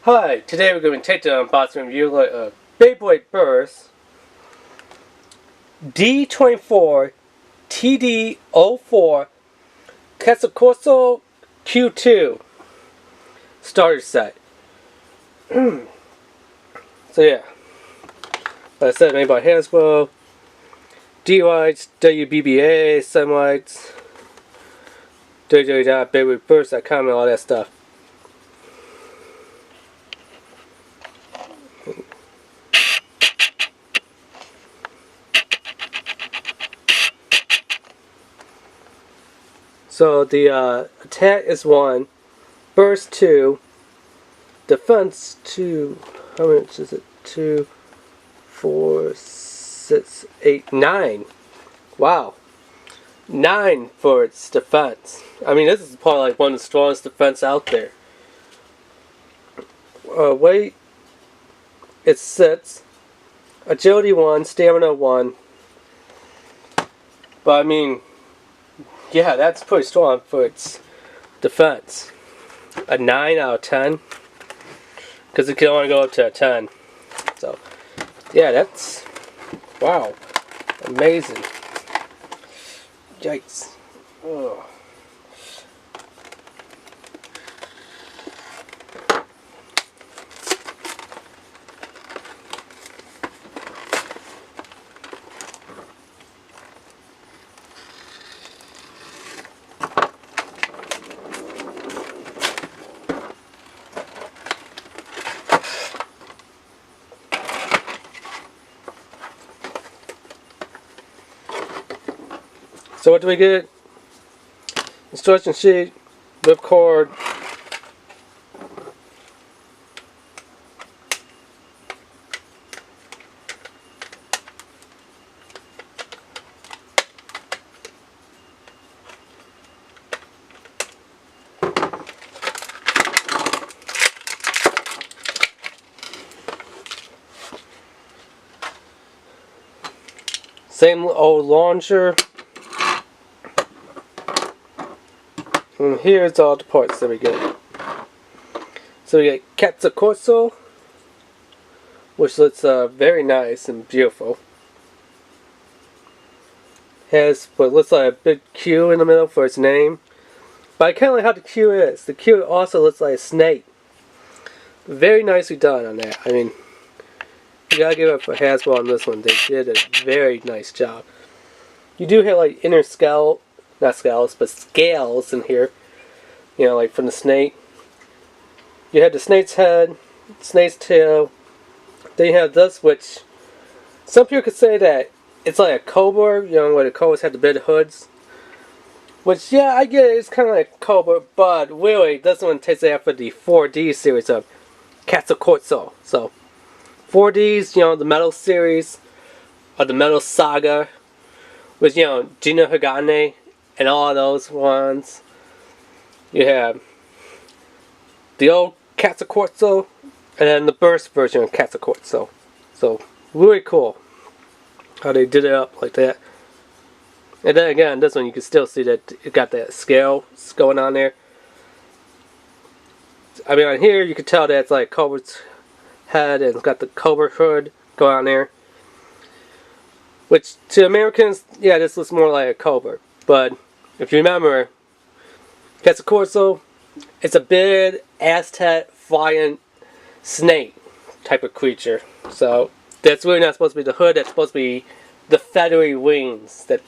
Hi, today we're going to take the unboxing review of Beyblade Burst D24 TD04 QUETZiKO Q2 starter set. So yeah, like I said, made by Hasbro, D-Lights, WBBA, Sunlights, www.beybladeburst.com and all that stuff. So the attack is 1, burst 2, defense 2, how much is it? 2, 4, 6, 8, 9. Wow. 9 for its defense. I mean, this is probably like one of the strongest defense out there. Weight, it's 6. Agility 1, stamina 1. But I mean, yeah, that's pretty strong for its defense. A 9 out of 10. Because it can only go up to a 10. So, yeah, that's... wow. Amazing. Yikes. Ugh. So what do we get? Instruction sheet, whipcord, same old launcher. And here's all the parts that we get. So we get QUETZiKO, which looks very nice and beautiful. Has what looks like a big Q in the middle for its name. But I kind of like how the Q is. The Q also looks like a snake. Very nicely done on that. I mean, you gotta give it for Hasbro on this one. They did a very nice job. You do have like inner scale, not scales, but scales in here. You know, like from the snake. You have the snake's head, snake's tail. Then you have this, which some people could say that it's like a cobra, you know, where the cobras have the big hoods. Which, yeah, I get it, it's kind of like a cobra, but really, this one takes after the 4D series of QUETZiKO. So, 4Ds, you know, the Metal series, or the Metal Saga, with, you know, Gina Hagane, and all of those ones. You have the old QUETZiKO, and then the burst version of QUETZiKO. So, really cool how they did it up like that. And then again, this one you can still see that it got that scale going on there. I mean, on here you can tell that it's like Cobra's head and it's got the Cobra hood going on there. Which, to Americans, yeah, this looks more like a Cobra. But, if you remember, QUETZiKO, it's a big Aztec flying snake type of creature. So, that's really not supposed to be the hood, that's supposed to be the feathery wings that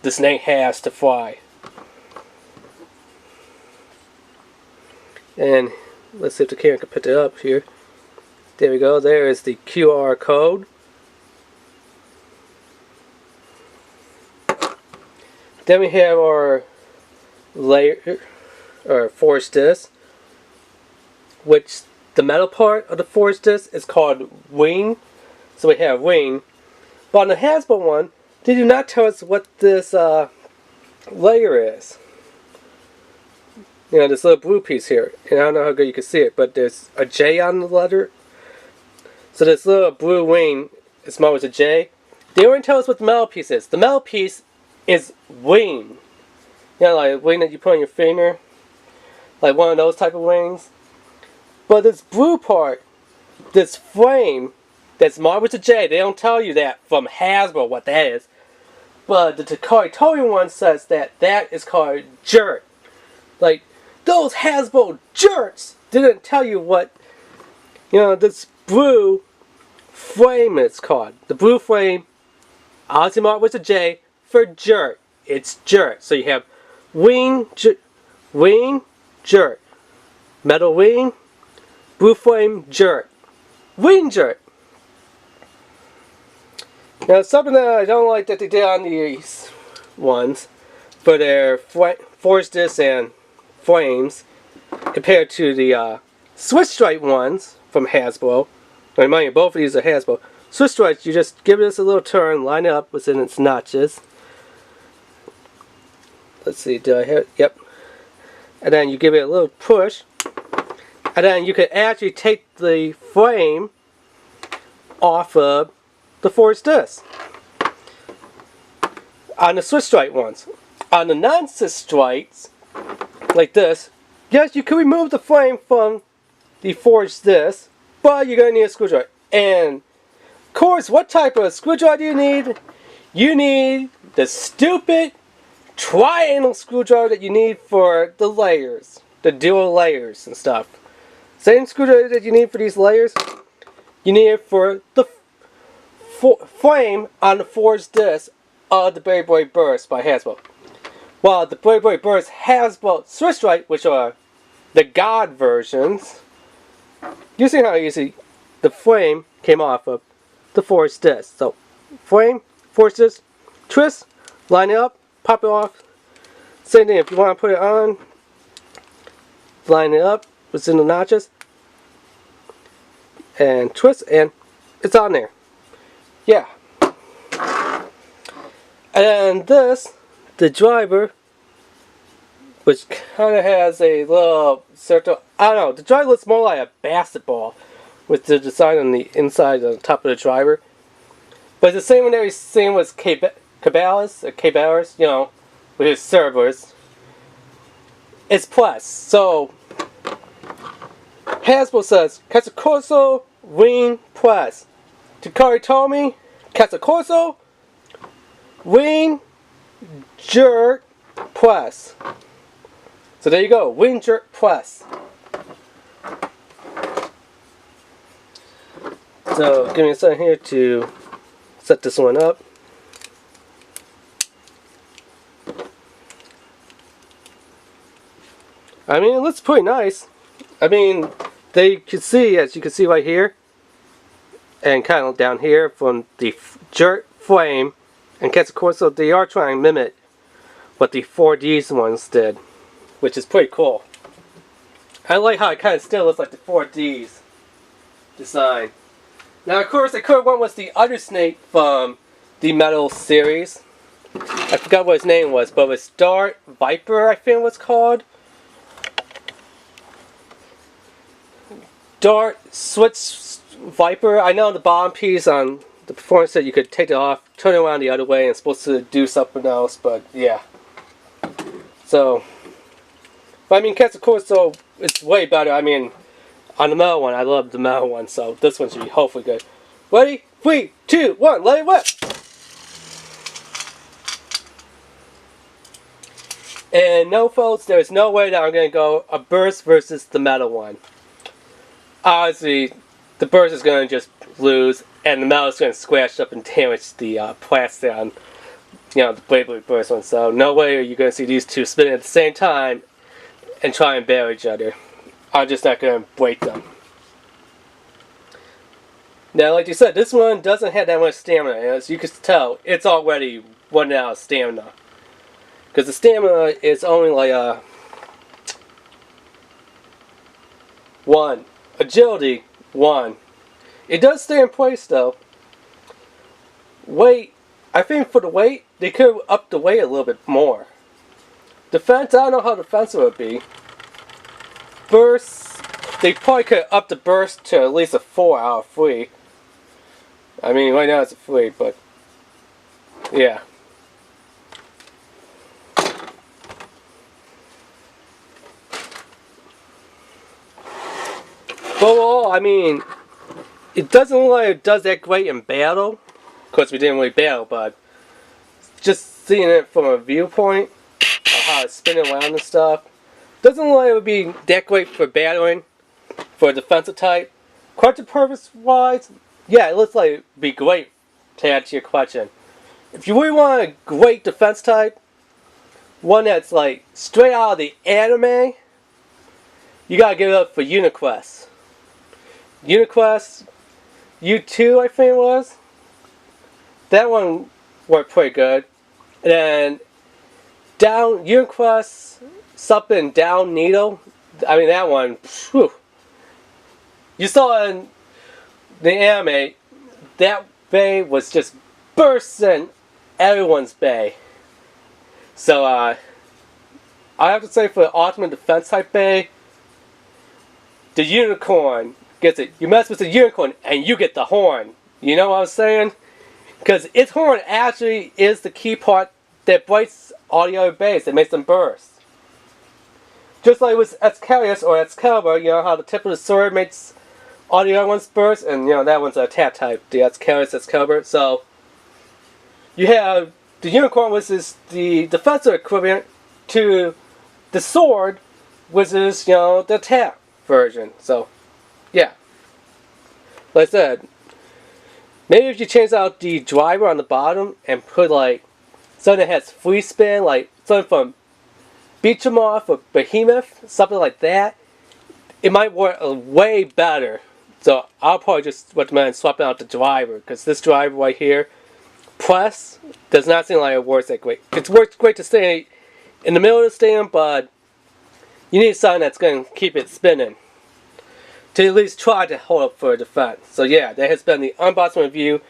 the snake has to fly. And let's see if the camera can pick it up here. There we go, there is the QR code. Then we have our layer, or force disc, which the metal part of the force disc is called wing. So we have wing. But on the Hasbro one, they do not tell us what this layer is. You know, this little blue piece here. And I don't know how good you can see it, but there's a J on the letter. So this little blue wing is marked with a J. They don't tell us what the metal piece is. The metal piece is wing. You know, like a wing that you put on your finger. Like one of those type of wings. But this blue part, this flame, that's marked with a J, they don't tell you that from Hasbro what that is. But the Takari Tomy one says that that is called Jerk. Like, those Hasbro jerks didn't tell you what, this blue flame is called. The blue flame, obviously marked with a J, for Jerk. It's Jerk. So you have wing, jerk. Metal wing, blue flame, jerk. Wing jerk. Now something that I don't like that they did on these ones for their force discs and flames compared to the Switch Strike ones from Hasbro. I remind you, both of these are Hasbro. Switch Strikes, you just give this a little turn, line it up within its notches. Let's see, do I have, yep. And then you give it a little push. And then you can actually take the flame off of the force disc. On the Switch Strike ones. On the non-Switch Strikes, like this, yes, you can remove the flame from the force disc, but you're going to need a screwdriver. And, of course, what type of screwdriver do you need? You need the stupid triangle screwdriver that you need for the layers. The dual layers and stuff. Same screwdriver that you need for these layers, you need it for the flame on the force disc of the Beyblade Burst by Hasbro. While the Beyblade Burst Hasbro Switch Strike, which are the God versions, you see how easy the flame came off of the force disc. So, flame, force disc, twist, line it up, pop it off. Same thing, if you want to put it on, line it up within the notches, and twist, and it's on there. Yeah. And this, the driver, which kind of has a little circle, I don't know, the driver looks more like a basketball with the design on the inside and the top of the driver. But it's the same one that we've seen with Caballas, with his servers. It's plus. So, Hasbro says, QUETZiKO Wing Plus. Takari Tomy, QUETZiKO Wing Jerk Plus. So there you go, Wing Jerk Plus. So give me a second here to set this one up. I mean, it looks pretty nice. I mean, they could see, as you can see right here, and kind of down here from the jerk flame and QUETZiKO, so they are trying to mimic what the 4Ds ones did, which is pretty cool. I like how it kind of still looks like the 4Ds design. Now, of course, the current one was the other snake from the Metal series. I forgot what his name was, but it was Dart Viper, I think it was called. Dart Switch Viper. I know the bottom piece on the performance set, you could take it off, turn it around the other way, and it's supposed to do something else, but yeah. So, but I mean, QUETZiKO, so it's way better. I mean, on the metal one, I love the metal one, so this one should be hopefully good. Ready? 3, 2, 1, let it rip! And no, folks, there's no way that I'm going to go a burst versus the metal one. Obviously, the burst is going to just lose, and the metal is going to scratch up and damage the plastic on, the Beyblade Burst one. So no way are you going to see these two spinning at the same time and try and battle each other. I'm just not going to break them. Now, like you said, this one doesn't have that much stamina. As you can tell, it's already running out of stamina. Because the stamina is only like 1. Agility, 1. It does stay in place though. Weight, I think for the weight, they could have upped the weight a little bit more. Defense, I don't know how defensive it would be. Burst, they probably could have upped the burst to at least a 4 out of 3. I mean, right now it's a 3, but yeah. overall, I mean, it doesn't look like it does that great in battle. Of course, we didn't really battle, but just seeing it from a viewpoint of how it's spinning around and stuff, doesn't look like it would be that great for battling, for a defensive type. Question purpose wise, yeah, it looks like it would be great to answer your question. If you really want a great defense type, one that's like straight out of the anime, you gotta give it up for UniQuest. UniQuest U2, I think it was. That one worked pretty good. And then UniQuest something Down Needle. I mean, that one, whew. You saw in the anime, that bay was just bursting everyone's bay. So, I have to say for the ultimate defense type bay, the unicorn gets it. You mess with the unicorn and you get the horn. You know what I'm saying? Because its horn actually is the key part that breaks all the other bays, that makes them burst. Just like with Excalius or Excalibur, you know how the tip of the sword makes all the other ones burst, and you know that one's an attack type, the Excalius, Excalibur. So you have the unicorn, which is the defensive equivalent to the sword, which is, you know, the attack version. So yeah, like I said, maybe if you change out the driver on the bottom and put like something that has free spin, like something from Behemoth or Behemoth, something like that, it might work way better. So I'll probably just recommend swapping out the driver, because this driver right here, press, does not seem like it works that great. It works great to stay in the middle of the stand, but you need something that's going to keep it spinning to at least try to hold up for a defense. So yeah, that has been the unboxing review